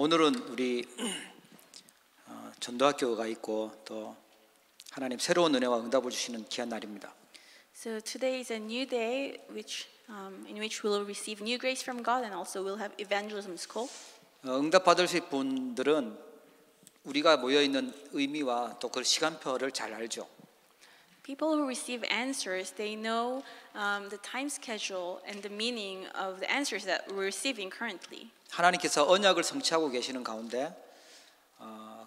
오늘은 우리 전도학교가 있고 또 하나님 새로운 은혜와 응답을 주시는 귀한 날입니다. So today is a new day, in which we will receive new grace from God, and also we'll have evangelism school. 응답 받으실 분들은 우리가 모여 있는 의미와 또 그 시간표를 잘 알죠. People who receive answers, they know the time schedule and the meaning of the answers that we're receiving currently. 하나님께서 언약을 성취하고 계시는 가운데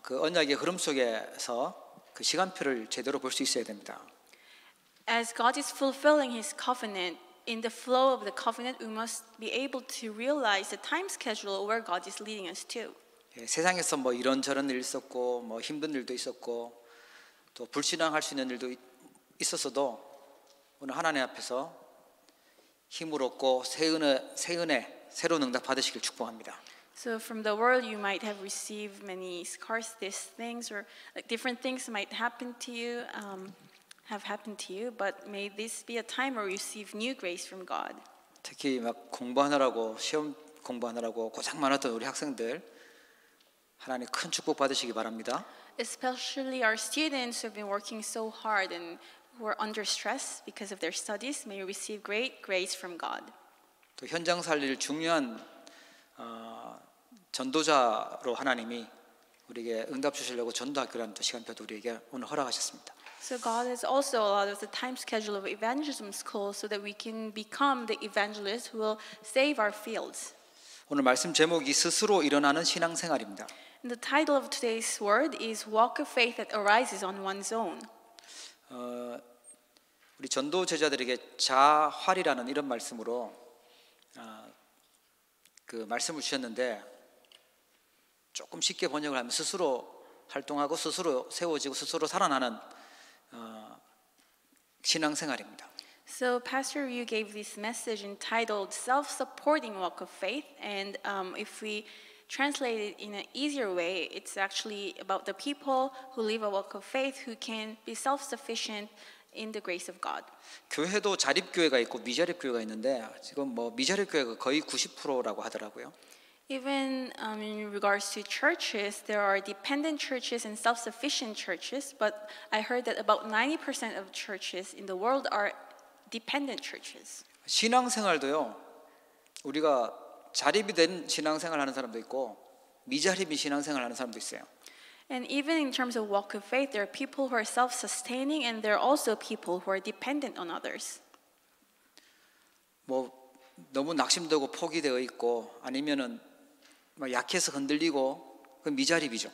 그 언약의 흐름 속에서 그 시간표를 제대로 볼 수 있어야 됩니다. As God is fulfilling His covenant, in the flow of the covenant, we must be able to realize the time schedule where God is leading us to. 세상에서 뭐 이런저런 일 있었고 뭐 힘든 일도 있었고 또 불신앙할 수 있는 일도 있었어도 오늘 하나님 앞에서 힘을 얻고 새 은혜, 새로운 응답 받으시길 축복합니다. So from the world you might have received many scars, these things, or like different things might happen to you, have happened to you, but may this be a time where you receive new grace from God. 특히 막 공부하느라고 시험 공부하느라고 고생 많았던 우리 학생들 하나님 큰 축복 받으시기 바랍니다. Especially our students who have been working so hard and who are under stress because of their studies, may you receive great grace from God. 또 현장 살릴 중요한 전도자로 하나님이 우리에게 응답 주시려고 전도학교라는 또 시간표도 우리에게 오늘 허락하셨습니다. So God has also allowed us the time schedule of evangelism school so that we can become the evangelists who will save our fields. 오늘 말씀 제목이 스스로 일어나는 신앙생활입니다. And the title of today's word is Walk of Faith that arises on one's own. 우리 전도 제자들에게 자활이라는 이런 말씀으로 그 말씀을 주셨는데 조금 쉽게 번역을 하면 스스로 활동하고 스스로 세워지고 스스로 살아나는 신앙생활입니다. So Pastor Ryu gave this message entitled Self-Supporting Walk of Faith, and if we translate it in an easier way, it's actually about the people who live a walk of faith who can be self-sufficient in the grace of God. 교회도 자립교회가 있고 미자립교회가 있는데 지금 뭐 미자립교회가 거의 90%라고 하더라고요. Even in regards to churches, there are dependent churches and self-sufficient churches, but I heard that about 90% of churches in the world are dependent churches. 신앙생활도요. 우리가 자립이 된 신앙생활 하는 사람도 있고 미자립이 신앙생활 하는 사람도 있어요. And even in terms of walk of faith, there are people who are self-sustaining, and there are also people who are dependent on others. 뭐 너무 낙심되고 포기되어 있고 아니면은 막 약해서 흔들리고 그 미자립이죠.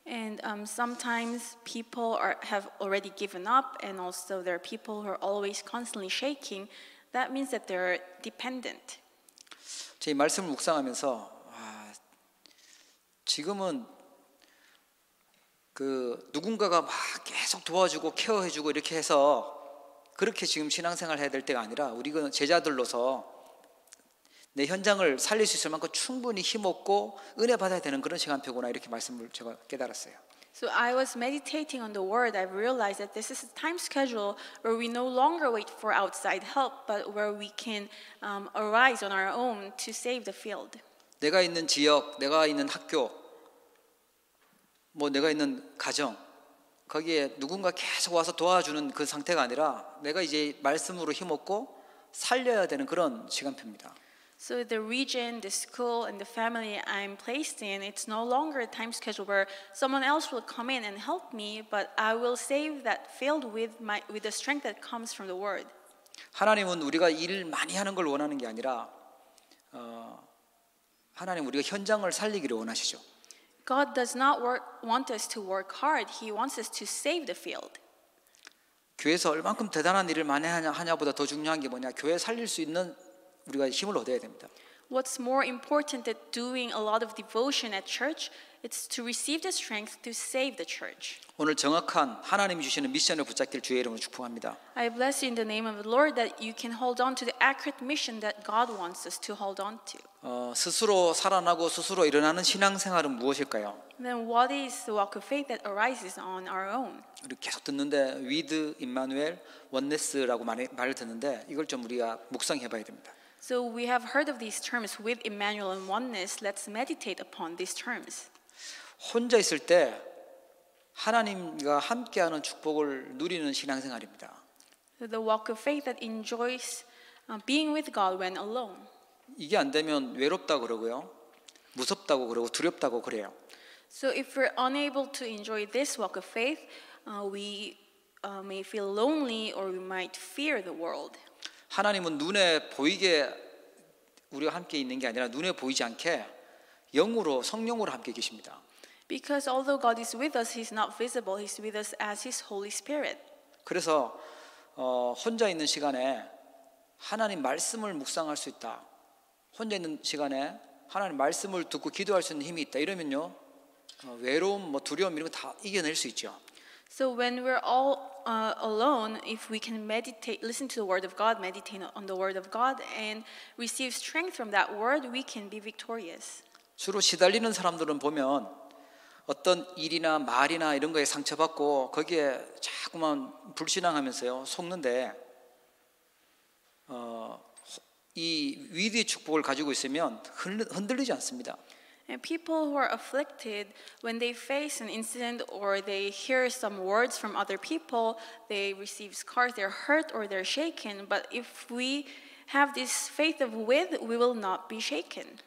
And sometimes people have already given up, and also there are people who are always constantly shaking. That means that they're dependent. 제 말씀을 묵상하면서 지금은 그 누군가가 막 계속 도와주고 케어해주고 이렇게 해서 그렇게 지금 신앙생활 해야 될 때가 아니라 우리가 제자들로서 내 현장을 살릴 수 있을 만큼 충분히 힘없고 은혜 받아야 되는 그런 시간표구나 이렇게 말씀을 제가 깨달았어요. So I was meditating on the word. I realized that this is a time schedule where we no longer wait for outside help, but where we can arise on our own to save the field. 내가 있는 지역, 내가 있는 학교, 뭐 내가 있는 가정, 거기에 누군가 계속 와서 도와주는 그 상태가 아니라 내가 이제 말씀으로 힘없고 살려야 되는 그런 시간표입니다. So the region, the school, and the family I'm placed in, it's no longer a time schedule where someone else will come in and help me, but I will save that field with the strength that comes from the word. 하나님은 우리가 일 많이 하는 걸 원하는 게 아니라 하나님 우리가 현장을 살리기를 원하시죠. God does not want us to work hard. He wants us to save the field. 교회에서 얼만큼 대단한 일을 많이 하냐보다 더 중요한 게 뭐냐? 교회 살릴 수 있는 우리가 힘을 얻어야 됩니다. What's more important than doing a lot of devotion at church? It's to receive the strength to save the church. 오늘 정확한 하나님이 주시는 미션을 붙잡길 주의 이름으로 축복합니다. I bless you in the name of the Lord that you can hold on to the accurate mission that God wants us to hold on to. 스스로 살아나고 스스로 일어나는 신앙생활은 무엇일까요? Then what is the walk of faith that arises on our own? 우리 계속 듣는데 위드, 임마누엘, 원네스라고 말을 듣는데 이걸 좀 우리가 묵상해봐야 됩니다. So we have heard of these terms with Emmanuel and oneness. Let's meditate upon these terms. 혼자 있을 때 하나님과 함께하는 축복을 누리는 신앙생활입니다. The walk of faith that enjoys being with God when alone. 이게 안 되면 외롭다 그러고요, 무섭다고 그러고 두렵다고 그래요. So if we're unable to enjoy this walk of faith, we may feel lonely or we might fear the world. 하나님은 눈에 보이게 우리와 함께 있는 게 아니라 눈에 보이지 않게 영으로 성령으로 함께 계십니다. Because although God is with us, He's not visible. He's with us as His Holy Spirit. 그래서 혼자 있는 시간에 하나님 말씀을 묵상할 수 있다. 혼자 있는 시간에 하나님 말씀을 듣고 기도할 수 있는 힘이 있다. 이러면요, 외로움, 두려움 이런 거 다 이겨낼 수 있죠. So when we're all alone, if we can meditate, listen to the Word of God, meditate on the Word of God, and receive strength from that Word, we can be victorious. 주로 시달리는 사람들은 보면 어떤 일이나 말이나 이런 거에 상처받고 거기에 자꾸만 불신앙하면서요 속는데, 이 위대의 축복을 가지고 있으면 흔들리지 않습니다. And people who are afflicted, when they face an incident or they hear some words from other people, they receive scars, they're hurt or they're shaken. But if we have this faith of with, we will not be shaken.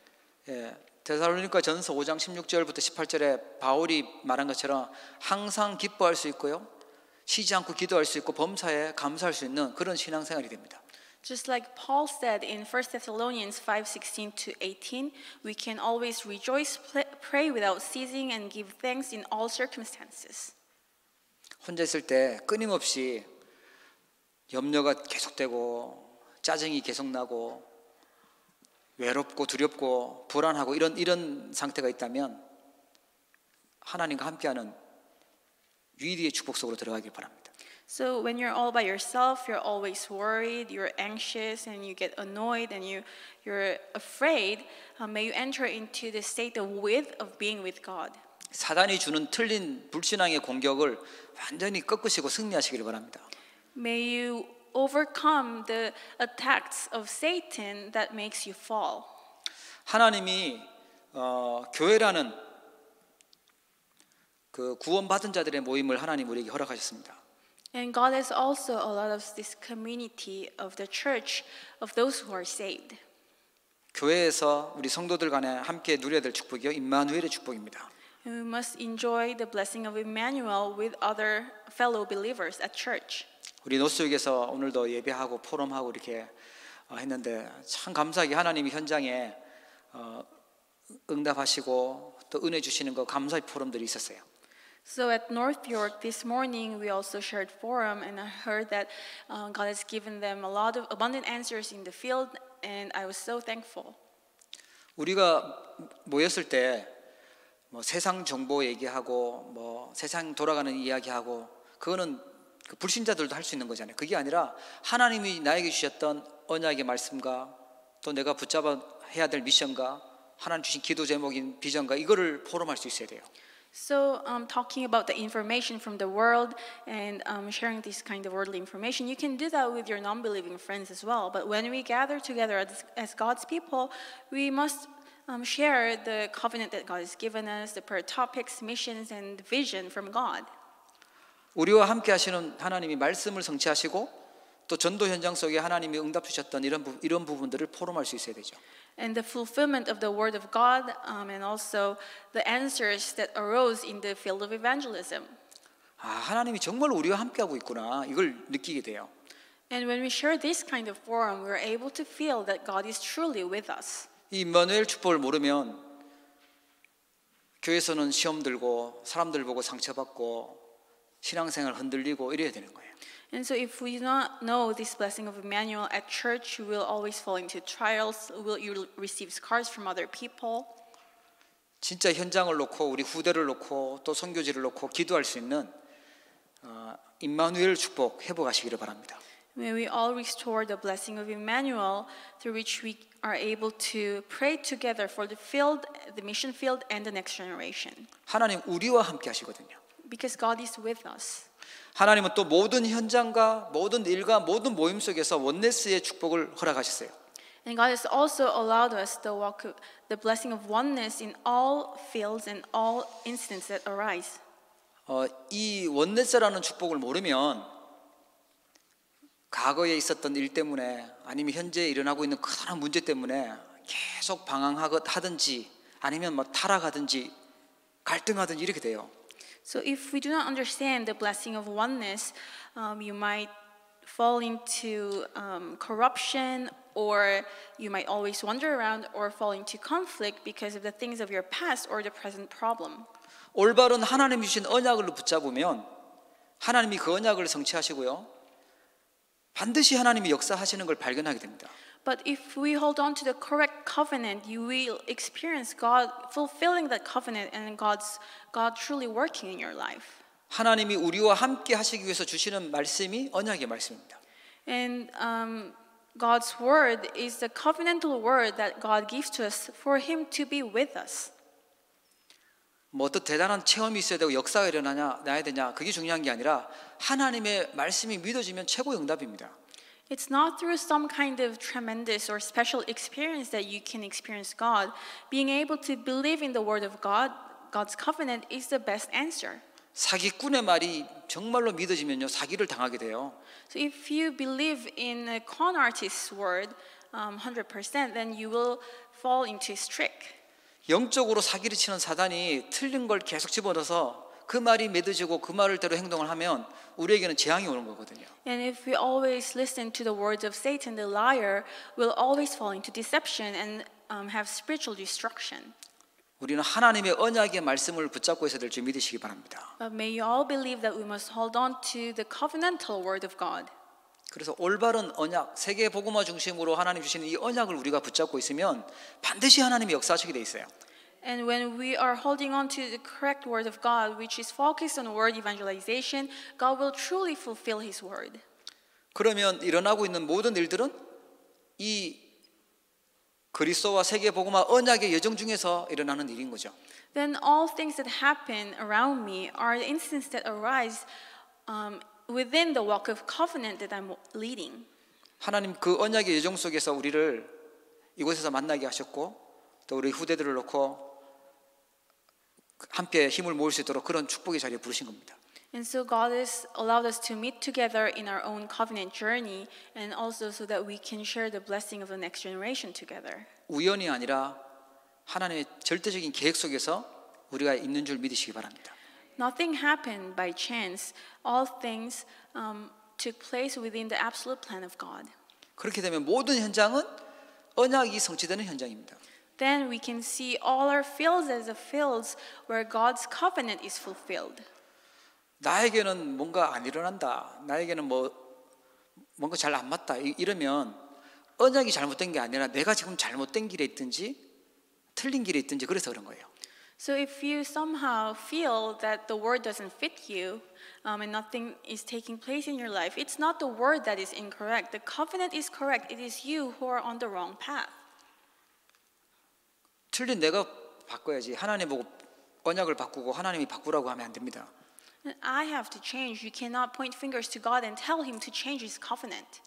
예, 데살로니가 전서 5장 16절부터 18절에 바울이 말한 것처럼 항상 기뻐할 수 있고요, 쉬지 않고 기도할 수 있고 범사에 감사할 수 있는 그런 신앙생활이 됩니다. Just like Paul said in 1 Thessalonians 5:16 to 18, we can always rejoice, pray without ceasing, and give thanks in all circumstances. 혼자 있을 때 끊임없이 염려가 계속되고 짜증이 계속 나고 외롭고 두렵고 불안하고 이런 상태가 있다면 하나님과 함께하는 위대의 축복 속으로 들어가길 바랍니다. So when you're all by yourself, you're always worried, you're anxious, and you get annoyed, and you're afraid. May you enter into the state of being with God. 사단이 주는 틀린 불신앙의 공격을 완전히 꺾으시고 승리하시기를 바랍니다. May you overcome the attacks of Satan that makes you fall. 하나님이 교회라는 그 구원받은 자들의 모임을 하나님 우리에게 허락하셨습니다. And God has also allowed us this community of the church of those who are saved. 교회에서 우리 성도들 간에 함께 누려야 될 축복이요, 임마누엘의 축복입니다. And we must enjoy the blessing of Emmanuel with other fellow believers at church. 우리 노스육에서 오늘도 예배하고 포럼하고 이렇게 했는데 참 감사하게 하나님이 현장에 응답하시고 또 은혜 주시는 거 감사의 포럼들이 있었어요. So at North York this morning we also shared forum, and I heard that God has given them a lot of abundant answers in the field, and I was so thankful. 우리가 모였을 때 세상 정보 얘기하고 세상 돌아가는 이야기하고 그거는 그 불신자들도 할 수 있는 거잖아요. 그게 아니라 하나님이 나에게 주셨던 언약의 말씀과 또 내가 붙잡아 해야 될 미션과 하나님 주신 기도 제목인 비전과 이거를 포럼할 수 있어야 돼요. So talking about the information from the world and sharing this kind of worldly information, you can do that with your non-believing friends as well. But when we gather together as God's people, we must share the covenant that God has given us, the prayer topics, missions, and vision from God. 우리와 함께 하시는 하나님이 말씀을 성취하시고 또 전도 현장 속에 하나님이 응답 주셨던 이런 부분들을 포럼할 수 있어야 되죠. And the fulfillment of the word of God and also the answers that arose in the field of evangelism. 하나님이 정말 우리와 함께하고 있구나 이걸 느끼게 돼요. And when we share this kind of forum, we're able to feel that God is truly with us. 이 임마누엘 축복을 모르면 교회에서는 시험 들고 사람들 보고 상처받고 신앙생활 흔들리고 이래야 되는 거예요. And so if we do not know this blessing of Emmanuel at church, you will always fall into trials, you'll receive scars from other people. 진짜 현장을 놓고 우리 후대를 놓고 또 선교지를 놓고 기도할 수 있는 임마누엘 축복 회복하시기를 바랍니다. May we all restore the blessing of Emmanuel through which we are able to pray together for the field, the mission field, and the next generation. 하나님 우리와 함께 하시거든요. Because God is with us. 하나님은 또 모든 현장과 모든 일과 모든 모임 속에서 원네스의 축복을 허락하셨어요. And God has also allowed us the blessing of oneness in all fields and all incidents that arise. 이 원네스라는 축복을 모르면 과거에 있었던 일 때문에 아니면 현재 일어나고 있는 커다란 문제 때문에 계속 방황하든지 아니면 뭐 타락하든지 갈등하든지 이렇게 돼요. So if we do not understand the blessing of oneness, you might fall into corruption, or you might always wander around or fall into conflict because of the things of your past or the present problem. 올바른 하나님이 주신 언약을 붙잡으면 하나님이 그 언약을 성취하시고요. 반드시 하나님이 역사하시는 걸 발견하게 됩니다. But if we hold on to the correct covenant, you will experience God fulfilling that covenant and God truly working in your life. 하나님이 우리와 함께 하시기 위해서 주시는 말씀이 언약의 말씀입니다. And God's word is the covenantal word that God gives to us for Him to be with us. 뭐 어떤 대단한 체험이 있어야 되고 역사가 일어나야 되냐 그게 중요한 게 아니라 하나님의 말씀이 믿어지면 최고의 응답입니다. It's not through some kind of tremendous or special experience that you can experience God. Being able to believe in the word of God, God's covenant, is the best answer. 사기꾼의 말이 정말로 믿어지면요 사기를 당하게 돼요. So if you believe in a con artist's word 100%, then you will fall into his trick. 영적으로 사기를 치는 사단이 틀린 걸 계속 집어넣어서 그 말이 믿어지고 그 말대로 행동을 하면 우리에게는 재앙이 오는 거거든요. And if we always listen to the words of Satan, the liar, we'll always fall into deception and have spiritual destruction. 우리는 하나님의 언약의 말씀을 붙잡고 있어야 될 줄 믿으시기 바랍니다. But may you all believe that we must hold on to the covenantal word of God. 그래서 올바른 언약, 세계 복음화 중심으로 하나님 주시는 이 언약을 우리가 붙잡고 있으면 반드시 하나님이 역사하시게 돼 있어요. And when we are holding on to the correct word of God, which is focused on word evangelization, God will truly fulfill His word. 그러면 일어나고 있는 모든 일들은 이 그리스도와 세계 복음화 언약의 여정 중에서 일어나는 일인 거죠. Then all things that happen around me are the instances that arise within the walk of covenant that I'm leading. 하나님 그 언약의 여정 속에서 우리를 이곳에서 만나게 하셨고 또 우리 후대들을 놓고 함께 힘을 모을 수 있도록 그런 축복의 자리에 부르신 겁니다. And so God has allowed us to meet together in our own covenant journey, and also so that we can share the blessing of the next generation together. 우연이 아니라 하나님의 절대적인 계획 속에서 우리가 있는 줄 믿으시기 바랍니다. Nothing happened by chance. All things took place within the absolute plan of God. 그렇게 되면 모든 현장은 언약이 성취되는 현장입니다. Then we can see all our fields as the fields where God's covenant is fulfilled. 나에게는 뭔가 안 일어난다. 나에게는 뭔가 잘 안 맞다. 이러면 언약이 잘못된 게 아니라 내가 지금 잘못된 길에 있든지 틀린 길에 있든지 그래서 그런 거예요. So if you somehow feel that the word doesn't fit you and nothing is taking place in your life, it's not the word that is incorrect. The covenant is correct. It is you who are on the wrong path. 틀린 내가 바꿔야지. 하나님 보고 언약을 바꾸고 하나님이 바꾸라고 하면 안 됩니다. And I have to change. You cannot point fingers to God and tell Him to change His covenant.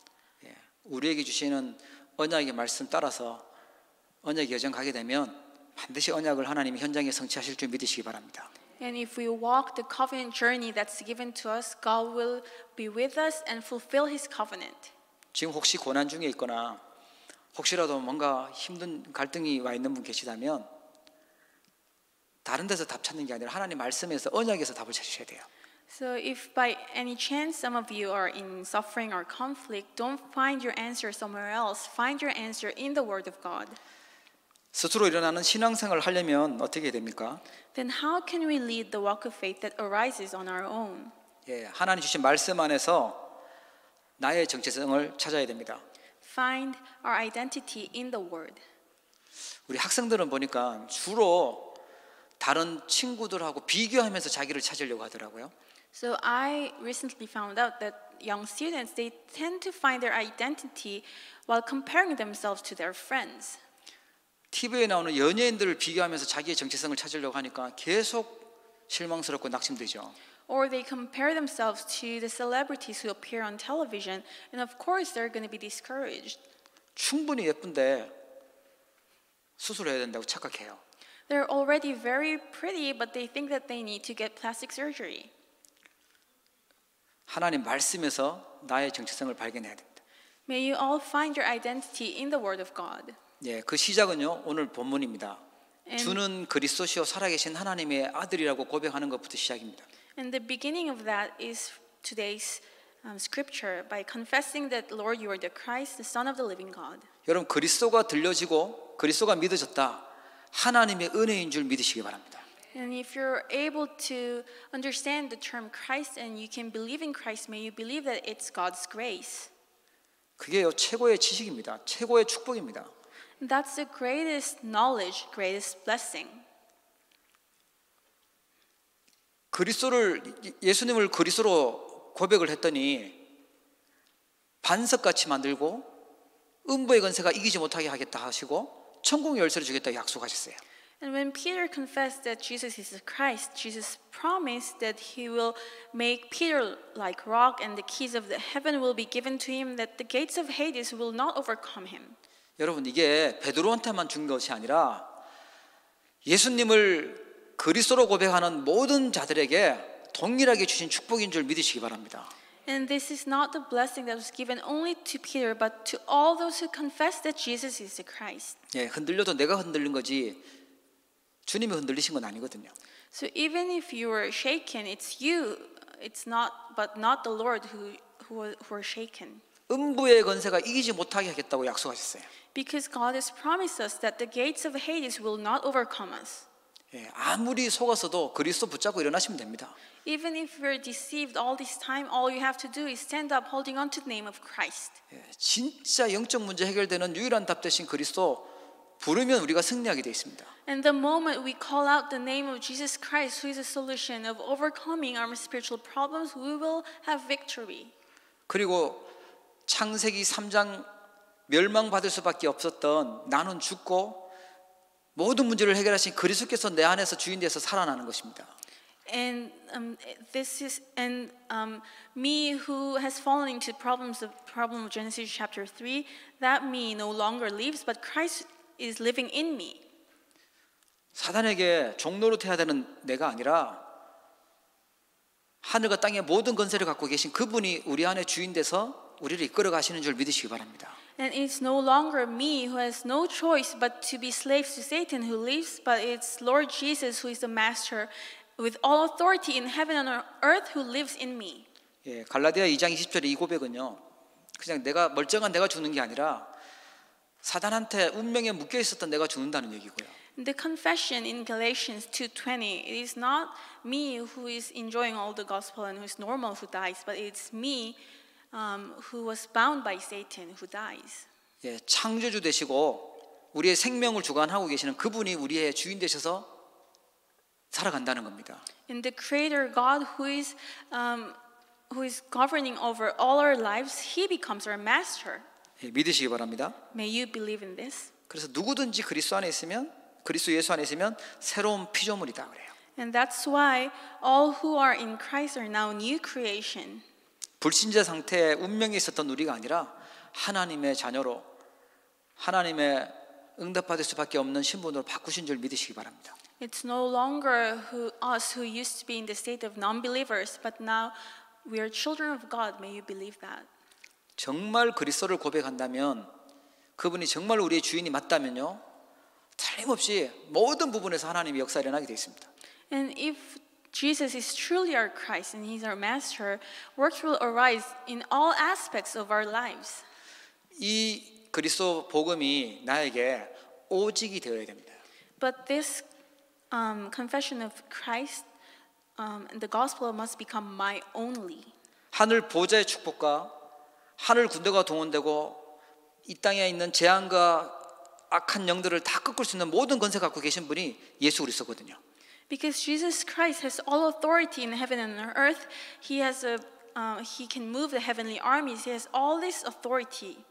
우리에게 주시는 언약의 말씀 따라서 언약의 여정 가게 되면 반드시 언약을 하나님이 현장에 성취하실 줄 믿으시기 바랍니다. And if we walk the covenant journey that's given to us, God will be with us and fulfill His covenant. 지금 혹시 고난 중에 있거나 혹시라도 뭔가 힘든 갈등이 와 있는 분 계시다면 다른 데서 답 찾는 게 아니라 하나님 말씀에서 언약에서 답을 찾으셔야 돼요. So if by any chance some of you are in suffering or conflict, don't find your answer somewhere else. Find your answer in the Word of God. 스스로 일어나는 신앙생활을 하려면 어떻게 해야 됩니까? Then how can we lead the walk of faith that arises on our own? 하나님 주신 말씀 안에서 나의 정체성을 찾아야 됩니다. Find our identity in the Word. 우리 학생들은 보니까 주로 다른 친구들하고 비교하면서 자기를 찾으려고 하더라고요. So I recently found out that young students, they tend to find their identity while comparing themselves to their friends. TV에 나오는 연예인들을 비교하면서 자기의 정체성을 찾으려고 하니까 계속 실망스럽고 낙심되죠. Or they compare themselves to the celebrities who appear on television, and of course they're going to be discouraged. 충분히 예쁜데 수술해야 된다고 착각해요. They're already very pretty, but they think that they need to get plastic surgery. 하나님 말씀에서 나의 정체성을 발견해야 됩니다. May you all find your identity in the Word of God. 예, 그 시작은요 오늘 본문입니다. And- 주는 그리스도시요 살아계신 하나님의 아들이라고 고백하는 것부터 시작입니다. And the beginning of that is today's scripture by confessing that, Lord, you are the Christ, the Son of the living God. 여러분 그리스도가 들려지고 그리스도가 믿어졌다. 하나님의 은혜인 줄 믿으시기 바랍니다. And if you're able to understand the term Christ and you can believe in Christ, may you believe that it's God's grace. 그게요 최고의 지식입니다. 최고의 축복입니다. And that's the greatest knowledge, greatest blessing. 예수님을 그리스도로 고백을 했더니 반석같이 만들고 음부의 권세가 이기지 못하게 하겠다 하시고 천국 열쇠를 주겠다고 약속하셨어요. And when Peter confessed that Jesus is the Christ, Jesus promised that he will make Peter like rock and the keys of the heaven will be given to him, that the gates of Hades will not overcome him. 여러분 이게 베드로한테만 준 것이 아니라 예수님을 그리스도로 고백하는 모든 자들에게 동일하게 주신 축복인 줄 믿으시기 바랍니다. And this is not the blessing that was given only to Peter, but to all those who confess that Jesus is the Christ. 예, 흔들려도 내가 흔들린 거지 주님이 흔들리신 건 아니거든요. So even if you were shaken, it's you, it's not, but not the Lord who are shaken. 음부의 권세가 이기지 못하게 하겠다고 약속하셨어요. Because God has promised us that the gates of Hades will not overcome us. 예, 아무리 속았어도 그리스도 붙잡고 일어나시면 됩니다. Even if we're deceived all this time, all you have to do is stand up holding on to the name of Christ. 예, 진짜 영적 문제 해결되는 유일한 답 대신 그리스도 부르면 우리가 승리하게 되어 있습니다. And the moment we call out the name of Jesus Christ, who is a solution of overcoming our spiritual problems, we will have victory. 그리고 창세기 3장 멸망받을 수밖에 없었던 나는 죽고 모든 문제를 해결하신 그리스도께서 내 안에서 주인 되어서 살아나는 것입니다. And me who has fallen into problem of Genesis chapter 3, that me no longer lives, but Christ is living in me. 사단에게 종노릇해야 되는 내가 아니라 하늘과 땅의 모든 권세를 갖고 계신 그분이 우리 안에 주인 돼서 우리를 이끌어 가시는 줄 믿으시기 바랍니다. And it's no longer me who has no choice but to be slaves to Satan who lives, but it's Lord Jesus who is the master with all authority in heaven and on earth who lives in me. 예, 갈라디아 2장 20절의 이 고백은요. 그냥 내가 멀쩡한 내가 죽는 게 아니라 사단한테 운명에 묶여 있었던 내가 죽는다는 얘기고요. The confession in Galatians 2:20, it is not me who is enjoying all the gospel and who is normal who dies, but it's me who was bound by Satan who dies. 예, 창조주 되시고 우리의 생명을 주관하고 계시는 그분이 우리의 주인 되셔서 살아간다는 겁니다. And the Creator God who is governing over all our lives, He becomes our master. 예, 믿으시기 바랍니다. May you believe in this. 그래서 누구든지 그리스도 안에 있으면 그리스도 예수 안에 있으면 새로운 피조물이다 그래요. And that's why all who are in Christ are now new creation. 불신자 상태에 운명에 있었던 우리가 아니라 하나님의 자녀로 하나님의 응답받을 수밖에 없는 신분으로 바꾸신 줄 믿으시기 바랍니다. It's no longer us who used to be in the state of non-believers, but now we are children of God. May you believe that. 정말 그리스도를 고백한다면 그분이 정말 우리의 주인이 맞다면요 틀림없이 모든 부분에서 하나님의 역사가 일어나게 되어 있습니다. And if Jesus is truly our Christ and He's our Master, works will arise in all aspects of our lives. 이 그리스도 복음이 나에게 오직이 되어야 됩니다. But this confession of Christ and the gospel must become my only. 하늘 보좌의 축복과 하늘 군대가 동원되고 이 땅에 있는 재앙과 악한 영들을 다 꺾을 수 있는 모든 권세 갖고 계신 분이 예수 그리스도거든요. Because Jesus Christ has all authority in heaven and on earth, He can move the heavenly armies. He has all this authority.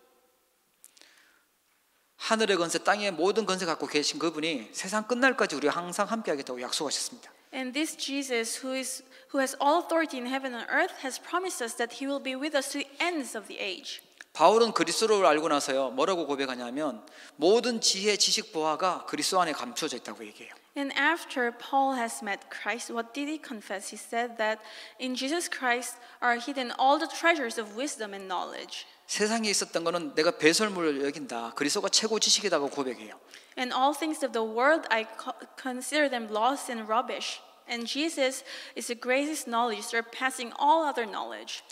하늘의 권세, 땅의 모든 권세 갖고 계신 그분이 세상 끝날까지 우리와 항상 함께하겠다고 약속하셨습니다. And this Jesus, who has all authority in heaven and earth, has promised us that He will be with us to the ends of the age. 바울은 그리스도를 알고 나서요 뭐라고 고백하냐면 모든 지혜, 지식, 보화가 그리스도 안에 감추어져 있다고 얘기해요. And after Paul has met Christ, what did he confess? He said that in Jesus Christ are hidden all the treasures of wisdom and knowledge. 세상에 있었던 거는 내가 배설물을 여긴다. 그리스도가 최고 지식이다고 고백해요. And all things of the world I consider them lost and rubbish. And Jesus is the greatest knowledge, surpassing all other knowledge.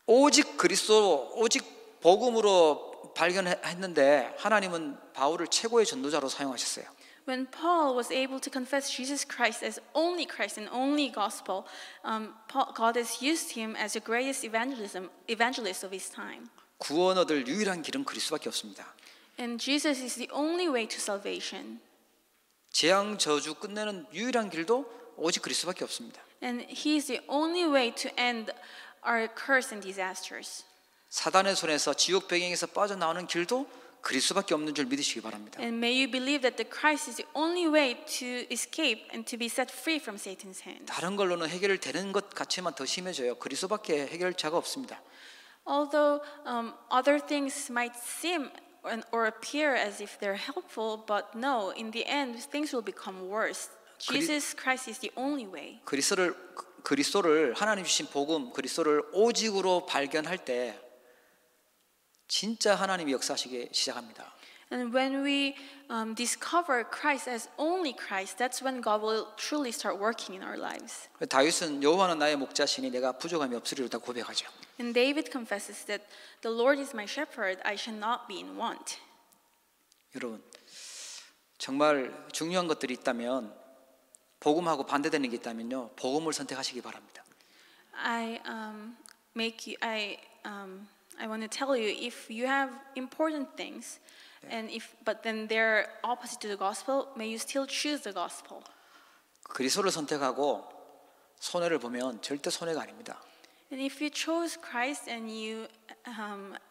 오직 그리스도, 오직 복음으로 발견했는데 하나님은 바울을 최고의 전도자로 사용하셨어요. When Paul was able to confess Jesus Christ as only Christ and only gospel, God has used him as the greatest evangelist of his time. 구원 얻을 유일한 길은 그리스도밖에 없습니다. And Jesus is the only way to salvation. 재앙 저주 끝내는 유일한 길도 오직 그리스도밖에 없습니다. And he is the only way to end our curse and disasters. 사단의 손에서 지옥 배경에서 빠져나오는 길도 그리스도밖에 없는 줄 믿으시기 바랍니다. And may you believe that the Christ is the only way to escape and to be set free from Satan's hand. 다른 걸로는 해결되는 것 같지만 더 심해져요. 그리스도밖에 해결자가 없습니다. Although other things might seem or appear as if they're helpful, but no, in the end, things will become worse. Jesus Christ is the only way. 그리스도를 하나님 주신 복음, 그리스도를 오직으로 발견할 때 진짜 하나님이 역사하시기 시작합니다. And when we discover Christ as only Christ, that's when God will truly start working in our lives. 다윗은 여호와는 나의 목자시니 내가 부족함이 없으리로다 고백하죠. And David confesses that the Lord is my shepherd, I shall not be in want. 여러분, 정말 중요한 것들이 있다면 복음하고 반대되는 게 있다면요, 복음을 선택하시기 바랍니다. I want to tell you, if you have important things, but then they're opposite to the gospel, may you still choose the gospel. 그리스도를 선택하고 손해를 보면 절대 손해가 아닙니다. And if you chose Christ and you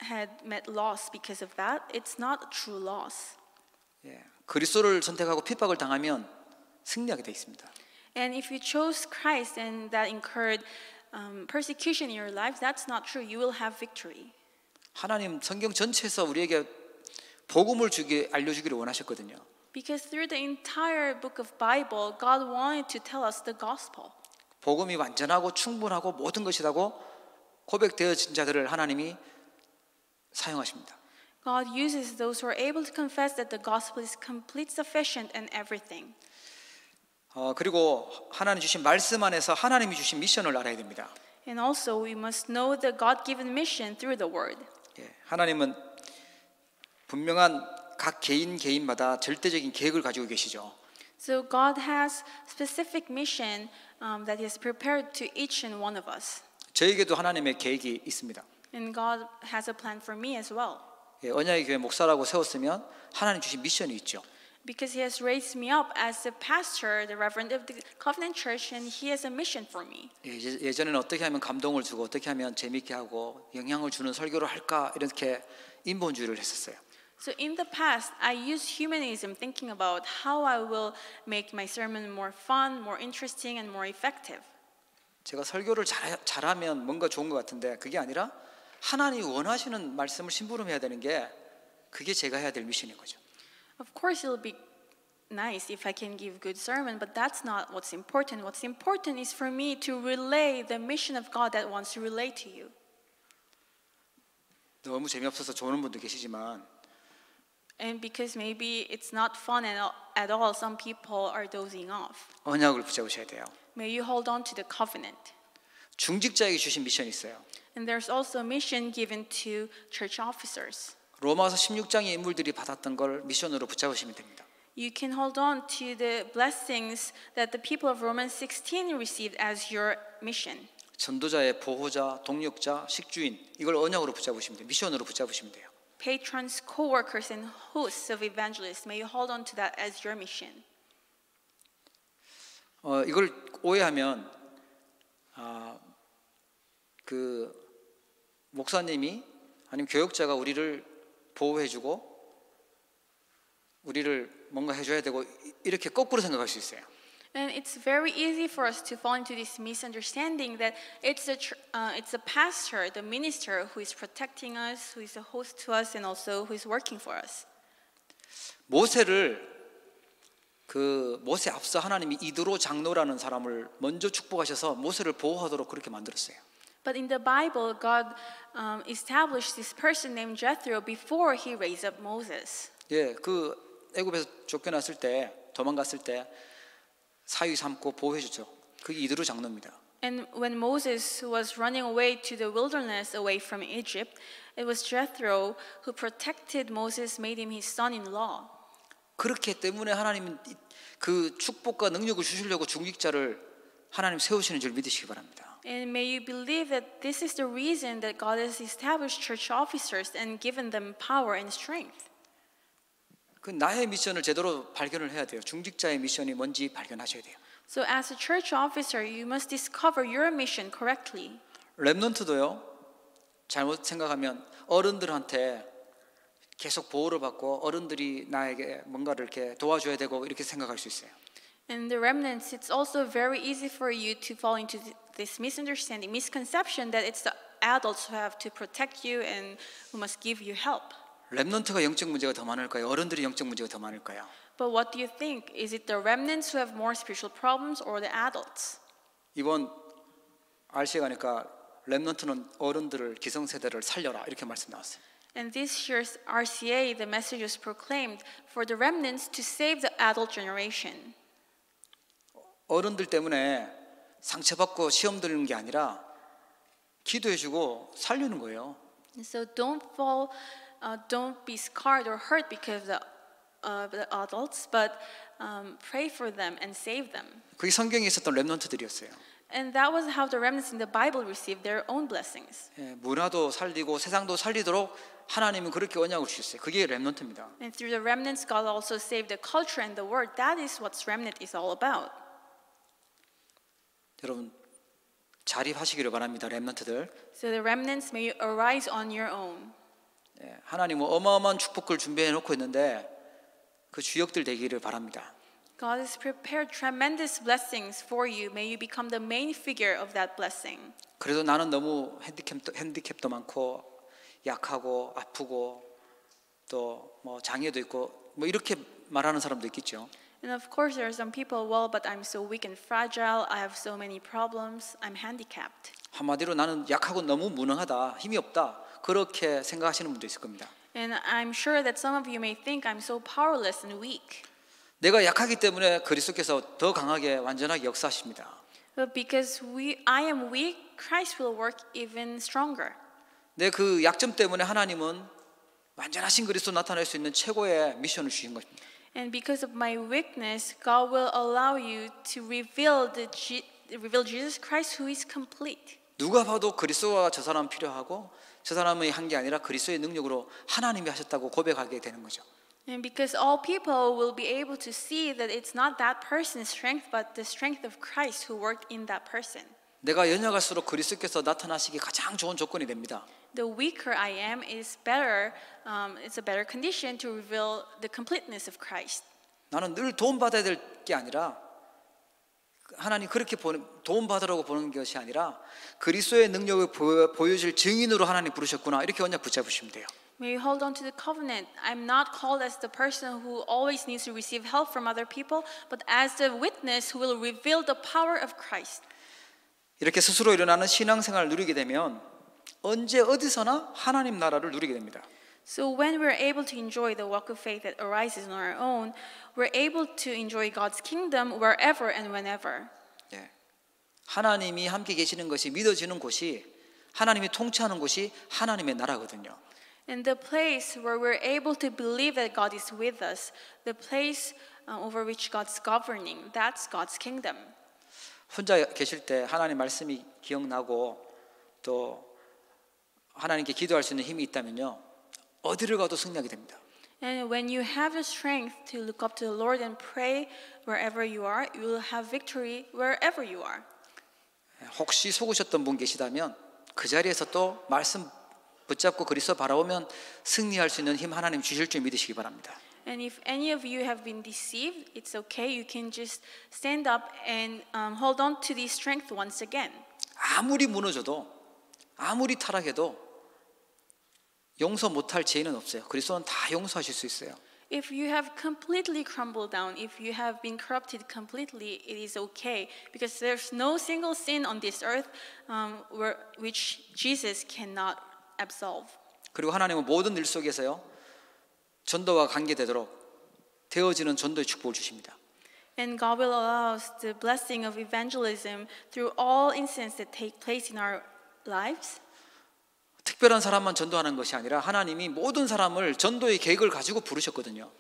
had met loss because of that, it's not a true loss. 예, 그리스도를 선택하고 핍박을 당하면 승리하게 돼 있습니다. And if you chose Christ and that incurred persecution in your lives, that's not true. You will have victory. 하나님 성경 전체에서 우리에게 복음을 알려주기를 원하셨거든요. Because through the entire book of Bible, God wanted to tell us the gospel. 복음이 완전하고 충분하고 모든 것이라고 고백되어진 자들을 하나님이 사용하십니다. God uses those who are able to confess that the gospel is complete, sufficient, and everything. 그리고 하나님 주신 말씀 안에서 하나님이 주신 미션을 알아야 됩니다. And also we must know the God-given mission through the word. 예, 하나님은 분명한 각 개인마다 절대적인 계획을 가지고 계시죠. So God has specific mission that He has prepared to each and one of us. 저에게도 하나님의 계획이 있습니다. And God has a plan for me as well. 예, 언약의 교회 목사라고 세웠으면 하나님 주신 미션이 있죠. Because He has raised me up as the pastor, the reverend of the Covenant Church, and He has a mission for me. 예전에는 어떻게 하면 감동을 주고 어떻게 하면 재미있게 하고 영향을 주는 설교를 할까 이렇게 인본주의를 했었어요. So in the past, I used humanism thinking about how I will make my sermon more fun, more interesting, and more effective. 제가 설교를 잘하면 뭔가 좋은 것 같은데 그게 아니라 하나님이 원하시는 말씀을 심부름해야 되는 게 그게 제가 해야 될 미션인 거죠. Of course, it'll be nice if I can give good sermon, but that's not what's important. What's important is for me to relay the mission of God that wants to relay to you. 너무 재미없어서 좋은 분도 계시지만 And because maybe it's not fun at all, some people are dozing off. 언약을 붙잡으셔야 돼요. May you hold on to the covenant. 중직자에게 주신 미션이 있어요. And there's also a mission given to church officers. 로마서 16장의 인물들이 받았던 걸 미션으로 붙잡으시면 됩니다. You can hold on to the blessings that the people of Romans 16 received as your mission. 전도자의 보호자, 동력자, 식주인 이걸 언약으로 붙잡으시면 돼요. 미션으로 붙잡으시면 돼요. Patrons, co-workers, and hosts of evangelists, may you hold on to that as your mission. 이걸 오해하면 그 목사님이 아니면 교역자가 우리를 보호해주고 우리를 뭔가 해줘야 되고 이렇게 거꾸로 생각할 수 있어요. And it's very easy for us to fall into this misunderstanding that it's a pastor, the minister, who is protecting us, who is a host to us, and also who is working for us. 모세를 모세 앞서 하나님이 이드로 장로라는 사람을 먼저 축복하셔서 모세를 보호하도록 그렇게 만들었어요. But in the Bible, God established this person named Jethro before He raised up Moses. 예, 애굽에서 쫓겨났을 때 도망갔을 때 사위 삼고 보호해주죠. 그게 이드로 장로입니다. And when Moses was running away to the wilderness away from Egypt, it was Jethro who protected Moses, made him his son-in-law. 그렇기 때문에 하나님은 그 축복과 능력을 주시려고 중직자를 하나님 세우시는 줄 믿으시기 바랍니다. And may you believe that this is the reason that God has established church officers and given them power and strength. 그 나의 미션을 제대로 발견을 해야 돼요. 중직자의 미션이 뭔지 발견하셔야 돼요. So as a church officer, you must discover your mission correctly. 렘넌트도요. 잘못 생각하면 어른들한테 계속 보호를 받고 어른들이 나에게 뭔가를 이렇게 도와줘야 되고 이렇게 생각할 수 있어요. And the remnants, it's also very easy for you to fall into this misunderstanding, misconception that it's the adults who have to protect you and who must give you help. 렘넌트가 영적 문제가 더 많을까요? 어른들이 영적 문제가 더 많을까요? But what do you think? Is it the remnants who have more spiritual problems or the adults? 이번 RC에 가니까 렘넌트는 어른들을 기성세대를 살려라 이렇게 말씀 나왔어요. And this year's RCA, the message was proclaimed for the remnants to save the adult generation. 어른들 때문에 상처받고 시험 들는 게 아니라 기도해주고 살리는 거예요. And so don't be scarred or hurt because of the adults, but pray for them and save them. 그게 성경에 있었던 렘넌트들이었어요. And that was how the remnants in the Bible received their own blessings. 예, 문화도 살리고 세상도 살리도록 하나님은 그렇게 언약을 주셨어요. 그게 렘넌트입니다. And through the remnants, God also saved the culture and the word. That is what remnant is all about. 여러분 자립하시기를 바랍니다. 렘넌트들. So the remnants may arise on your own. 예, 하나님은 어마어마한 축복을 준비해 놓고 있는데 그 주역들 되기를 바랍니다. God has prepared tremendous blessings for you. May you become the main figure of that blessing. 그래도 나는 너무 핸디캡도 많고 약하고 아프고 또 뭐 장애도 있고 뭐 이렇게 말하는 사람도 있겠죠. And of course, there are some people, well, but I'm so weak and fragile. I have so many problems. I'm handicapped. 한마디로 나는 약하고 너무 무능하다, 힘이 없다 그렇게 생각하시는 분도 있을 겁니다. And I'm sure that some of you may think I'm so powerless and weak. 내가 약하기 때문에 그리스도께서 더 강하게 완전하게 역사하십니다. But because I am weak, Christ will work even stronger. 내 그 약점 때문에 하나님은 완전하신 그리스도 나타낼 수 있는 최고의 미션을 주신 것입니다. And because of my weakness, God will allow you to reveal Jesus Christ who is complete. 누가 봐도 그리스도가 저 사람 필요하고 저 사람이 한 게 아니라 그리스도의 능력으로 하나님이 하셨다고 고백하게 되는 거죠. And because all people will be able to see that it's not that person's strength, but the strength of Christ who worked in that person. 내가 연약할수록 그리스도께서 나타나시기 가장 좋은 조건이 됩니다. The weaker I am is better. It's a better condition to reveal the completeness of Christ. 나는 늘 도움받아야 될 게 아니라 하나님 그렇게 도움받으라고 보는 것이 아니라 그리스도의 능력을 보여줄 증인으로 하나님 부르셨구나 이렇게 언약 붙잡으시면 돼요. May you hold on to the covenant. I'm not called as the person who always needs to receive help from other people, but as the witness who will reveal the power of Christ. 이렇게 스스로 일어나는 신앙생활을 누리게 되면 언제 어디서나 하나님 나라를 누리게 됩니다. So when we're able to enjoy the walk of faith that arises on our own, we're able to enjoy God's kingdom wherever and whenever. 예. 하나님이 함께 계시는 것이 믿어지는 곳이 하나님이 통치하는 곳이 하나님의 나라거든요. And the place where we're able to believe that God is with us, the place over which God's governing, that's God's kingdom. 혼자 계실 때 하나님 말씀이 기억나고 또 하나님께 기도할 수 있는 힘이 있다면요. 어디를 가도 승리하게 됩니다. And when you have the strength to look up to the Lord and pray wherever you are, you will have victory wherever you are. 혹시 속으셨던 분 계시다면 그 자리에서 또 말씀 붙잡고 그리스도 바라보면 승리할 수 있는 힘 하나님 주실 줄 믿으시기 바랍니다. And if any of you have been deceived, it's okay. You can just stand up and hold on to this strength once again. 아무리 무너져도 아무리 타락해도 용서 못할 죄인은 없어요. 그리스도는 다 용서하실 수 있어요. If you have completely crumbled down, if you have been corrupted completely, it is okay because there's no single sin on this earth which Jesus cannot absolve. 그리고 하나님은 모든 일 속에서요 전도와 관계되도록 되어지는 전도의 축복을 주십니다. And God will allow us the blessing of evangelism through all incidents that take place in our lives. 특별한 사람만 전도하는 것이 아니라 하나님이 모든 사람을 전도의 계획을 가지고 부르셨거든요.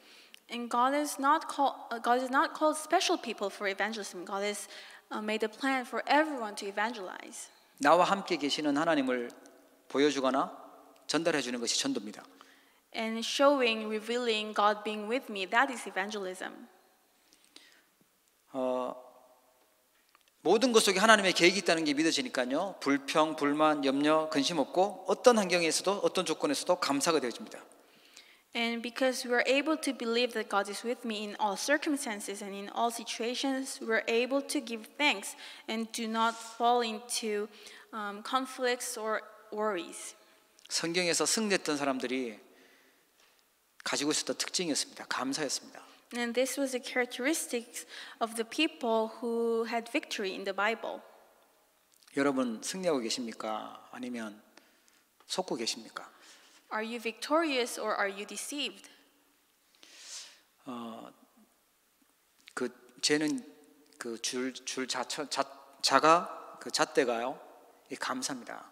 And God is not called special people for evangelism. God has made a plan for everyone to evangelize. 나와 함께 계시는 하나님을 보여주거나 전달해 주는 것이 전도입니다. And showing, revealing God being with me, that is evangelism. 모든 것 속에 하나님의 계획이 있다는 게 믿어지니까요. 불평, 불만, 염려, 근심 없고 어떤 환경에서도 어떤 조건에서도 감사가 되어집니다. And because we are able to believe that God is with me in all circumstances and in all situations, we are able to give thanks and do not fall into conflicts or worries. 성경에서 승리했던 사람들이 가지고 있었던 특징이었습니다. 감사였습니다. And this was the characteristics of the people who had victory in the Bible. 여러분 승리하고 계십니까? 아니면 속고 계십니까? Are you victorious or are you deceived? 그 쟤는 그 자가 그 잣대가요. 이 감사입니다.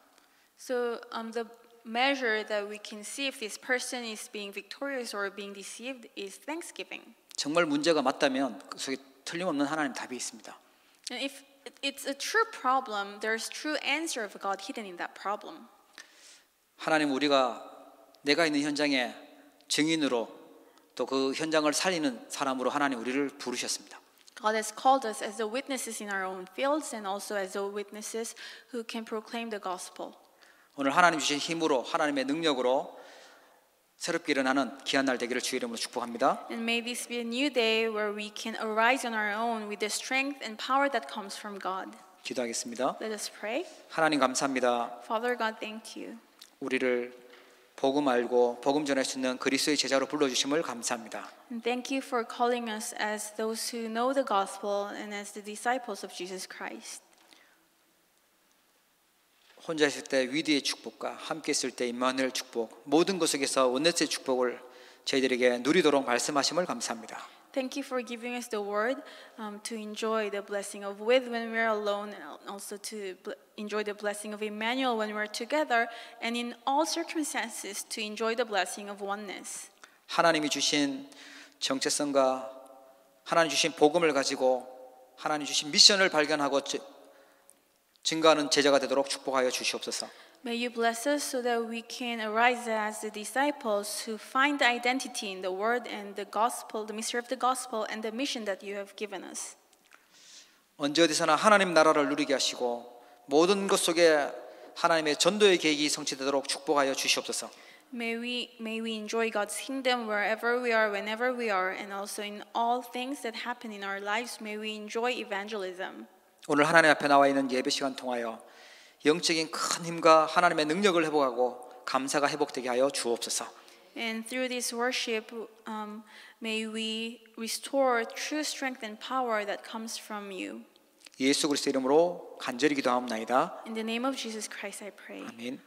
So the measure that we can see if this person is being victorious or being deceived is thanksgiving. 정말 문제가 맞다면 그 속에 틀림없는 하나님 답이 있습니다. And if it's a true problem, there's true answer of God hidden in that problem. 하나님 우리가 내가 있는 현장에 증인으로 또 그 현장을 살리는 사람으로 하나님 우리를 부르셨습니다. God has called us as the witnesses in our own fields and also as the witnesses who can proclaim the gospel. 오늘 하나님 주신 힘으로 하나님의 능력으로 새롭게 일어나는 귀한 날 되기를 주의 이름으로 축복합니다. And may this be a new day where we can arise on our own with the strength and power that comes from God. 기도하겠습니다. Let us pray. 하나님 감사합니다. Father God, thank you. 우리를 복음 알고 복음 전할 수 있는 그리스도의 제자로 불러주심을 감사합니다. And thank you for calling us as those who know the gospel and as the disciples of Jesus Christ. 혼자 있을 때 위대의 축복과 함께 있을 때 임마누엘 축복, 모든 것 속에서 원네스의 축복을 저희들에게 누리도록 말씀하심을 감사합니다. Thank you for giving us the word to enjoy the blessing of with when we're alone and also to enjoy the blessing of Emmanuel when we're together and in all circumstances to enjoy the blessing of oneness. 하나님이 주신 정체성과 하나님 주신 복음을 가지고 하나님 주신 미션을 발견하고 증거하는 제자가 되도록 축복하여 주시옵소서. May you bless us so that we can arise as the disciples who find the identity in the word and the gospel, the mystery of the gospel and the mission that you have given us. 언제 어디서나 하나님 나라를 누리게 하시고 모든 것 속에 하나님의 전도의 계획이 성취되도록 축복하여 주시옵소서. May we enjoy God's kingdom wherever we are, whenever we are, and also in all things that happen in our lives. May we enjoy evangelism. 오늘 하나님 앞에 나와 있는 예배 시간 통하여 영적인 큰 힘과 하나님의 능력을 회복하고 감사가 회복되게 하여 주옵소서. And through this worship, may we restore true strength and power that comes from you. 예수 그리스도 이름으로 간절히 기도하옵나이다. In the name of Jesus Christ, I pray. 아멘.